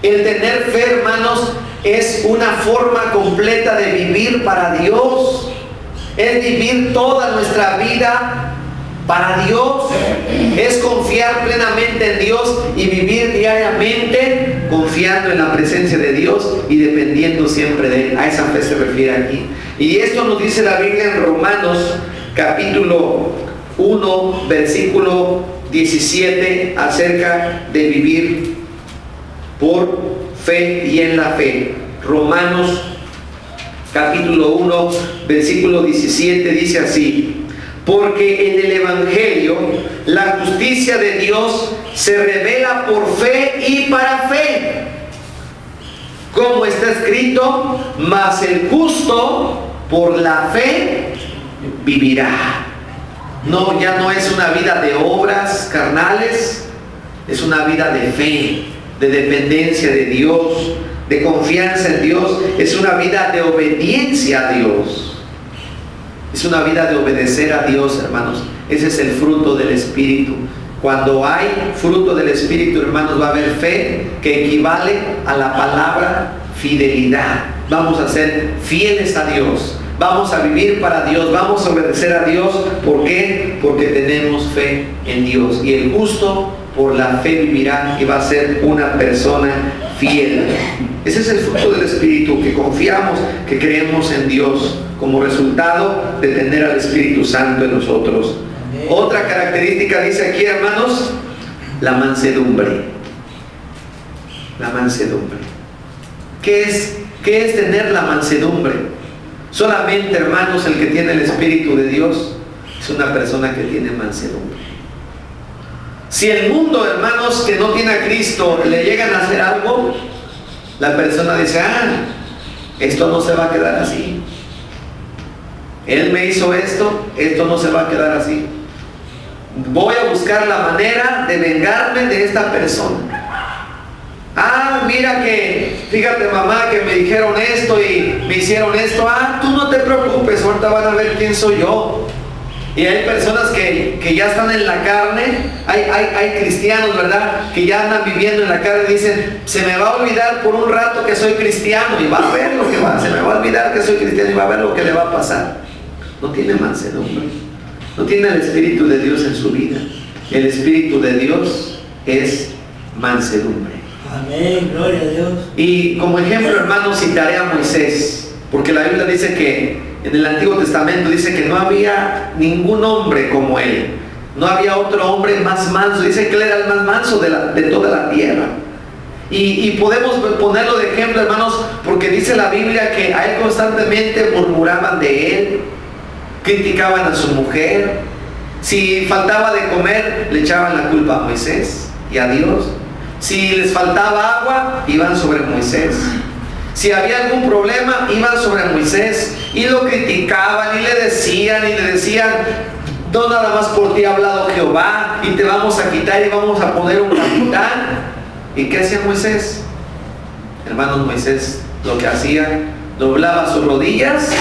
El tener fe, hermanos, es una forma completa de vivir para Dios. Es vivir toda nuestra vida para Dios. Es confiar plenamente en Dios y vivir diariamente confiando en la presencia de Dios y dependiendo siempre de Él. A esa fe se refiere aquí. Y esto nos dice la Biblia en Romanos capítulo 1, versículo 17, acerca de vivir por fe y en la fe. Romanos capítulo 1, versículo 17 dice así: porque en el Evangelio la justicia de Dios se revela por fe y para fe, como está escrito: mas el justo por la fe vivirá. No, ya no es una vida de obras carnales, es una vida de fe, de dependencia de Dios, de confianza en Dios. Es una vida de obediencia a Dios. Es una vida de obedecer a Dios, hermanos. Ese es el fruto del Espíritu. Cuando hay fruto del Espíritu, hermanos, va a haber fe, que equivale a la palabra fidelidad. Vamos a ser fieles a Dios. Vamos a vivir para Dios, vamos a obedecer a Dios. ¿Por qué? Porque tenemos fe en Dios. Y el justo por la fe vivirá, y va a ser una persona fiel. Ese es el fruto del Espíritu, que confiamos, que creemos en Dios, como resultado de tener al Espíritu Santo en nosotros. Otra característica dice aquí, hermanos, la mansedumbre. La mansedumbre. ¿Qué es tener la mansedumbre? Solamente, hermanos, el que tiene el Espíritu de Dios es una persona que tiene mansedumbre. Si el mundo, hermanos, que no tiene a Cristo, le llegan a hacer algo, la persona dice: esto no se va a quedar así. Él me hizo esto no se va a quedar así. Voy a buscar la manera de vengarme de esta persona. Mira que, fíjate mamá, que me dijeron esto y me hicieron esto. Tú no te preocupes, ahorita van a ver quién soy yo. Y hay personas que ya están en la carne, hay cristianos, ¿verdad?, que ya andan viviendo en la carne y dicen: se me va a olvidar por un rato que soy cristiano, y va a ver lo que se me va a olvidar que soy cristiano y va a ver lo que le va a pasar. No tiene mansedumbre, no tiene el Espíritu de Dios en su vida. El Espíritu de Dios es mansedumbre. Amén, gloria a Dios. Y como ejemplo, hermanos, citaré a Moisés, porque la Biblia dice que en el Antiguo Testamento dice que no había ningún hombre como él. No había otro hombre más manso. Dice que él era el más manso de toda la tierra. Y podemos ponerlo de ejemplo, hermanos, porque dice la Biblia que a él constantemente murmuraban de él, criticaban a su mujer. Si faltaba de comer, le echaban la culpa a Moisés y a Dios. Si les faltaba agua, iban sobre Moisés. Si había algún problema, iban sobre Moisés y lo criticaban y le decían: no nada más por ti ha hablado Jehová, y te vamos a quitar y vamos a poner un capitán. ¿Y qué hacía Moisés? Hermanos, Moisés lo que hacía, doblaba sus rodillas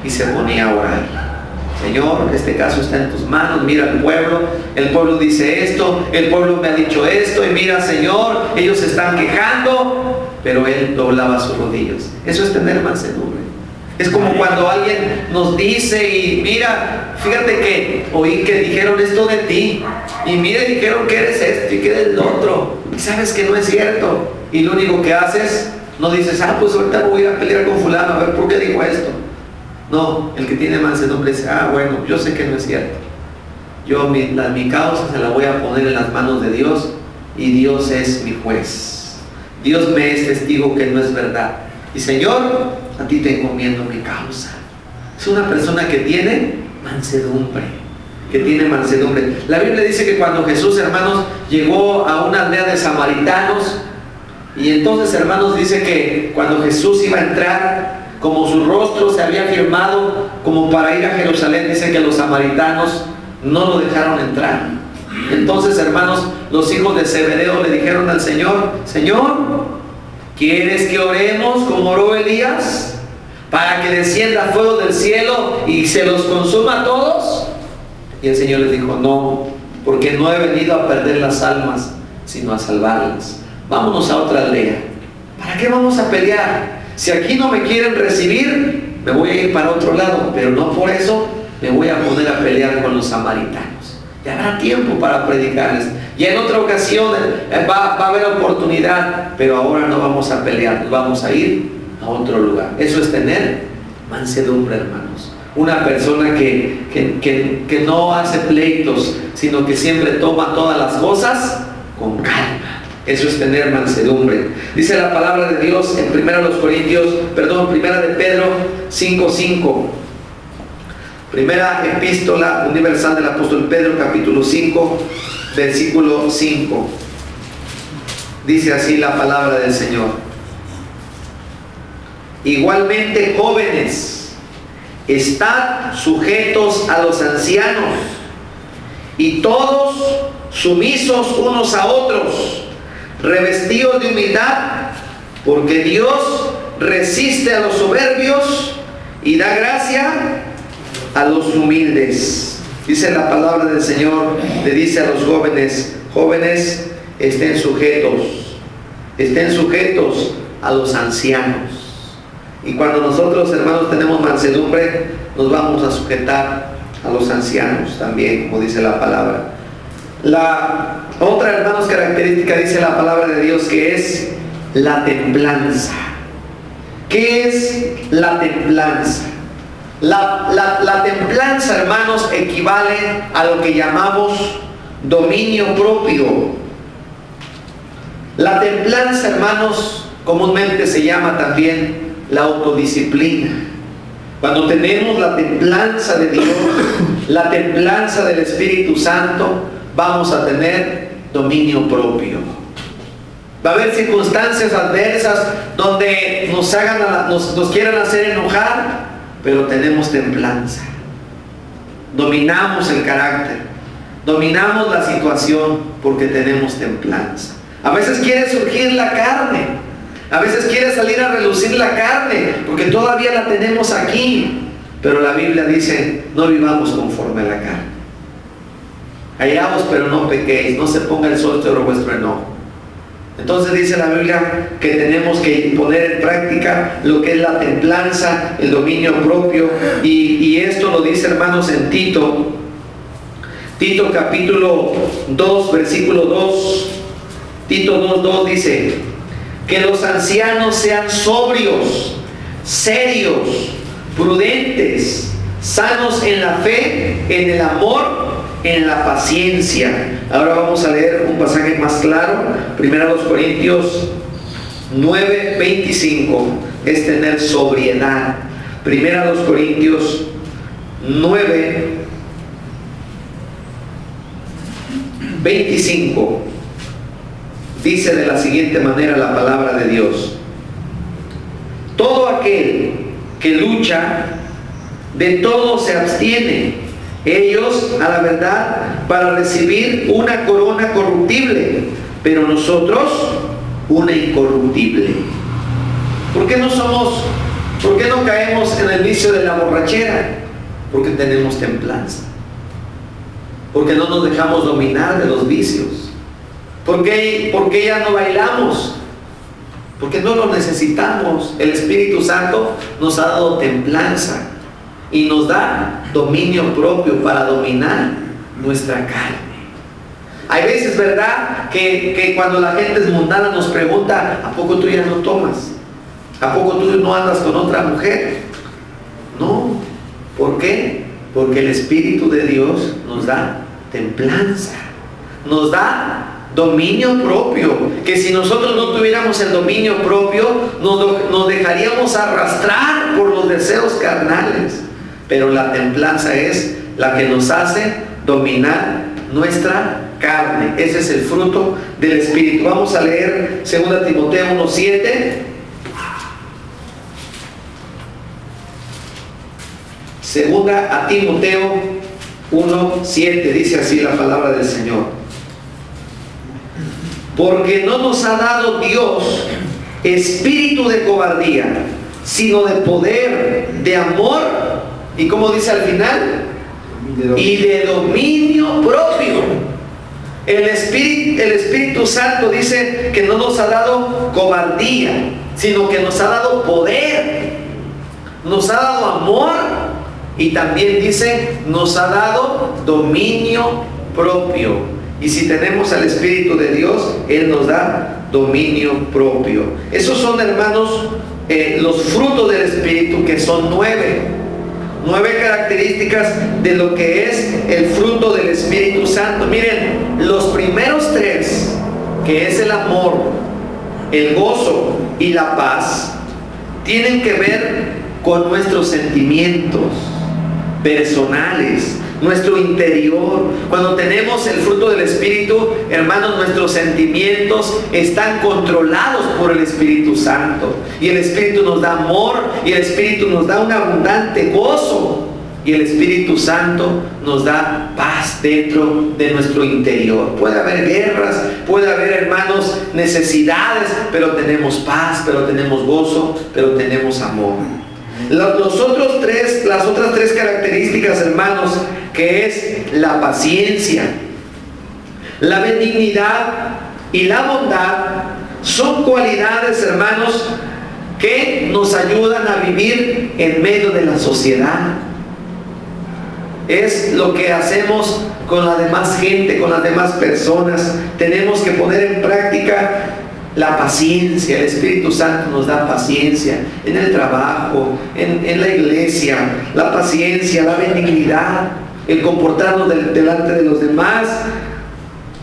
y se ponía a orar. Señor, este caso está en tus manos. Mira el pueblo dice esto, el pueblo me ha dicho esto, y mira, Señor, ellos se están quejando. Pero él doblaba sus rodillas. Eso es tener mansedumbre. Es como cuando alguien nos dice: y mira, fíjate que oí que dijeron esto de ti, y mira, dijeron que eres esto y que eres lo otro, y sabes que no es cierto, y lo único que haces, no dices: pues ahorita voy a ir a pelear con fulano a ver por qué dijo esto. No, el que tiene mansedumbre dice: bueno, yo sé que no es cierto, yo mi causa se la voy a poner en las manos de Dios, y Dios es mi juez. Dios me es testigo que no es verdad. Y Señor, a ti te encomiendo mi causa. Es una persona que tiene mansedumbre. La Biblia dice que cuando Jesús, hermanos, llegó a una aldea de samaritanos, y entonces, hermanos, dice que cuando Jesús iba a entrar, como su rostro se había firmado como para ir a Jerusalén, dice que los samaritanos no lo dejaron entrar. Entonces, hermanos, los hijos de Zebedeo le dijeron al Señor: Señor, ¿quieres que oremos como oró Elías, para que descienda fuego del cielo y se los consuma a todos? Y el Señor les dijo: no, porque no he venido a perder las almas, sino a salvarlas. Vámonos a otra aldea. ¿Para qué vamos a pelear? Si aquí no me quieren recibir, me voy a ir para otro lado, pero no por eso me voy a poner a pelear con los samaritanos. Ya habrá tiempo para predicarles. Ya en otra ocasión va a haber oportunidad, pero ahora no vamos a pelear, vamos a ir a otro lugar. Eso es tener mansedumbre, hermanos. Una persona que no hace pleitos, sino que siempre toma todas las cosas con calma. Eso es tener mansedumbre. Dice la palabra de Dios en Primera de Pedro 5:5. Primera epístola universal del apóstol Pedro, capítulo 5, versículo 5. Dice así la palabra del Señor: igualmente, jóvenes, estad sujetos a los ancianos, y todos sumisos unos a otros, revestidos de humildad, porque Dios resiste a los soberbios y da gracia a los humildes. Dice la palabra del Señor, le dice a los jóvenes: jóvenes, estén sujetos a los ancianos. Y cuando nosotros, hermanos, tenemos mansedumbre, nos vamos a sujetar a los ancianos también, como dice la palabra. La otra, hermanos, característica, dice la palabra de Dios, que es la templanza. ¿Qué es la templanza? La templanza, hermanos, equivale a lo que llamamos dominio propio. La templanza, hermanos, comúnmente se llama también la autodisciplina. Cuando tenemos la templanza de Dios, la templanza del Espíritu Santo, vamos a tener dominio propio. Va a haber circunstancias adversas donde nos quieran hacer enojar, pero tenemos templanza. Dominamos el carácter, dominamos la situación porque tenemos templanza. A veces quiere surgir la carne, a veces quiere salir a relucir la carne, porque todavía la tenemos aquí. Pero la Biblia dice, no vivamos conforme a la carne. Hallaos, pero no pequéis, no se ponga el sol sobre vuestro enojo. Entonces dice la Biblia que tenemos que poner en práctica lo que es la templanza, el dominio propio, y esto lo dice, hermanos, en Tito capítulo 2, versículo 2. Tito 2:2 dice que los ancianos sean sobrios, serios, prudentes, sanos en la fe, en el amor, en la paciencia. Ahora vamos a leer un pasaje más claro. 1 Corintios 9:25 es tener sobriedad. 1 Corintios 9:25 dice de la siguiente manera la palabra de Dios: todo aquel que lucha, de todo se abstiene. Ellos, a la verdad, para recibir una corona corruptible, pero nosotros una incorruptible. ¿Por qué no caemos en el vicio de la borrachera? Porque tenemos templanza. Porque no nos dejamos dominar de los vicios. ¿Por qué ya no bailamos? Porque no lo necesitamos. El Espíritu Santo nos ha dado templanza y nos da dominio propio para dominar nuestra carne. Hay veces, ¿verdad?, que cuando la gente es mundana nos pregunta: ¿a poco tú ya no tomas? ¿A poco tú no andas con otra mujer? No. ¿Por qué? Porque el Espíritu de Dios nos da templanza, nos da dominio propio, que si nosotros no tuviéramos el dominio propio, nos dejaríamos arrastrar por los deseos carnales. Pero la templanza es la que nos hace dominar nuestra carne. Ese es el fruto del Espíritu. Vamos a leer 2 Timoteo 1:7. Segunda a Timoteo 1:7, dice así la palabra del Señor: porque no nos ha dado Dios espíritu de cobardía, sino de poder, de amor, y como dice al final, y de dominio propio. El Espíritu Santo dice que no nos ha dado cobardía, sino que nos ha dado poder, nos ha dado amor, y también dice, nos ha dado dominio propio. Y si tenemos al Espíritu de Dios, Él nos da dominio propio. Esos son, hermanos, los frutos del Espíritu, que son 9 características de lo que es el fruto del Espíritu Santo. Miren, los primeros 3, que es el amor, el gozo y la paz, tienen que ver con nuestros sentimientos personales, nuestro interior. Cuando tenemos el fruto del Espíritu, hermanos, nuestros sentimientos están controlados por el Espíritu Santo, y el Espíritu nos da amor, y el Espíritu nos da un abundante gozo, y el Espíritu Santo nos da paz dentro de nuestro interior. Puede haber guerras, puede haber, hermanos, necesidades, pero tenemos paz, pero tenemos gozo, pero tenemos amor. Las otras 3 características, hermanos, que es la paciencia, la benignidad y la bondad, son cualidades, hermanos, que nos ayudan a vivir en medio de la sociedad. Es lo que hacemos con la demás gente, con las demás personas. Tenemos que poner en práctica la paciencia. El Espíritu Santo nos da paciencia en el trabajo, en la iglesia. La paciencia, la benignidad, el comportarnos delante de los demás.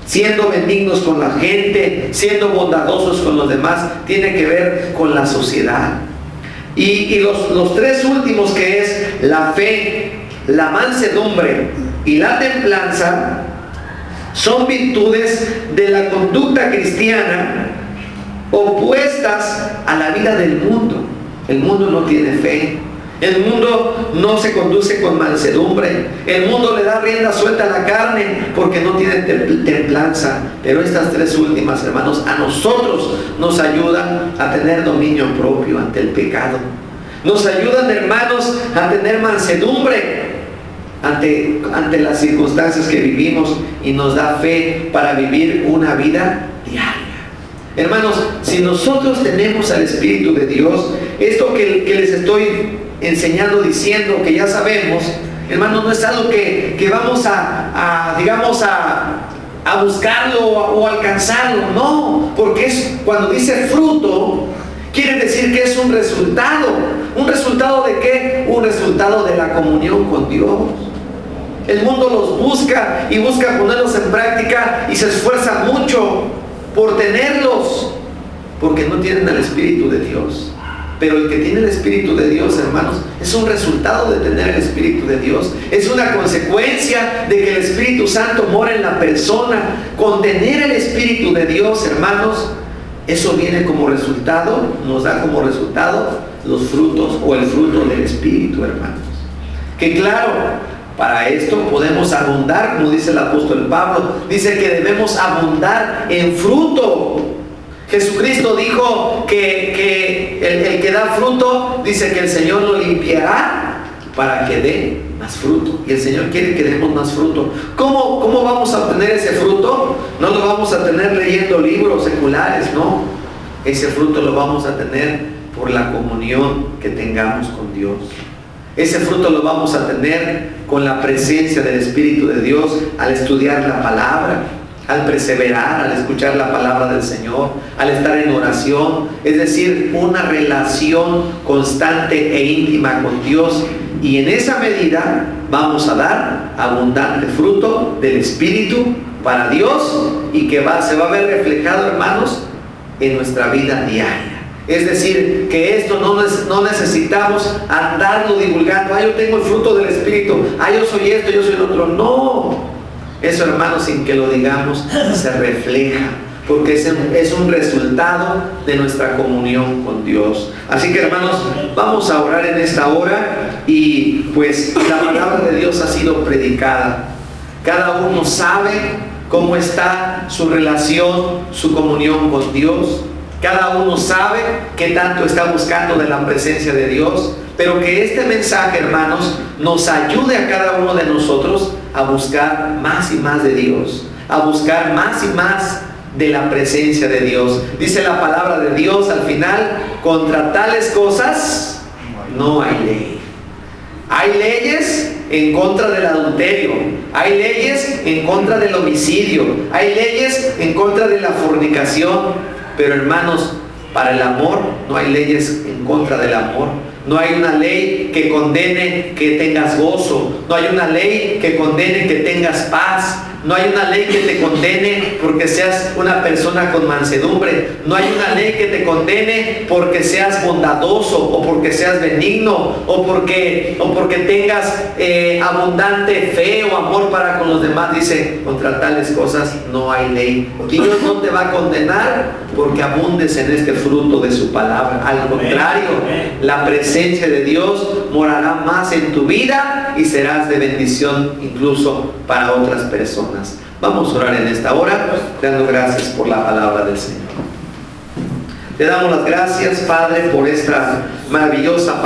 siendo benignos con la gente, siendo bondadosos con los demás, tiene que ver con la sociedad. Y los tres últimos, que es la fe, la mansedumbre y la templanza, son virtudes de la conducta cristiana opuestas a la vida del mundo. El mundo no tiene fe. El mundo no se conduce con mansedumbre. El mundo le da rienda suelta a la carne porque no tiene templanza. Pero estas tres últimas, hermanos, a nosotros nos ayudan a tener dominio propio ante el pecado. Nos ayudan, hermanos, a tener mansedumbre ante las circunstancias que vivimos, y nos da fe para vivir una vida diaria. Hermanos, si nosotros tenemos al Espíritu de Dios, esto que les estoy enseñando, diciendo, que ya sabemos, hermanos, no es algo que vamos a buscarlo o alcanzarlo, no, porque es, cuando dice fruto, quiere decir que es un resultado. ¿Un resultado de qué? Un resultado de la comunión con Dios. El mundo los busca y busca ponerlos en práctica y se esfuerza mucho por tenerlos, porque no tienen el Espíritu de Dios. Pero el que tiene el Espíritu de Dios, hermanos, es un resultado de tener el Espíritu de Dios. Es una consecuencia de que el Espíritu Santo mora en la persona. Con tener el Espíritu de Dios, hermanos, eso viene como resultado, nos da como resultado los frutos o el fruto del Espíritu, hermanos. Que claro, para esto podemos abundar, como dice el apóstol Pablo, dice que debemos abundar en fruto. Jesucristo dijo que el que da fruto, dice que el Señor lo limpiará para que dé más fruto. Y el Señor quiere que demos más fruto. ¿Cómo vamos a obtener ese fruto? No lo vamos a tener leyendo libros seculares, no. Ese fruto lo vamos a tener por la comunión que tengamos con Dios. Ese fruto lo vamos a tener con la presencia del Espíritu de Dios al estudiar la palabra, al perseverar, al escuchar la palabra del Señor, al estar en oración. Es decir, una relación constante e íntima con Dios. Y en esa medida vamos a dar abundante fruto del Espíritu para Dios, y que se va a ver reflejado, hermanos, en nuestra vida diaria. Es decir, que esto no necesitamos andarlo divulgando. Yo tengo el fruto del Espíritu, yo soy esto, yo soy el otro. No, eso, hermanos, sin que lo digamos, se refleja, porque es un resultado de nuestra comunión con Dios. Así que, hermanos, vamos a orar en esta hora. Y pues la palabra de Dios ha sido predicada. Cada uno sabe cómo está su relación, su comunión con Dios. Cada uno sabe qué tanto está buscando de la presencia de Dios. Pero que este mensaje, hermanos, nos ayude a cada uno de nosotros a buscar más y más de Dios, a buscar más y más de la presencia de Dios. Dice la palabra de Dios al final: contra tales cosas no hay ley. Hay leyes en contra del adulterio, hay leyes en contra del homicidio, hay leyes en contra de la fornicación. Pero, hermanos, para el amor no hay leyes en contra del amor. No hay una ley que condene que tengas gozo. No hay una ley que condene que tengas paz. No hay una ley que te condene porque seas una persona con mansedumbre. No hay una ley que te condene porque seas bondadoso, o porque seas benigno, o porque tengas abundante fe o amor para con los demás. Dice, contra tales cosas no hay ley. Dios no te va a condenar porque abundes en este fruto de su palabra. Al contrario, la presencia de Dios morará más en tu vida y serás de bendición incluso para otras personas. Vamos a orar en esta hora, dando gracias por la palabra del Señor. Te damos las gracias, Padre, por esta maravillosa palabra.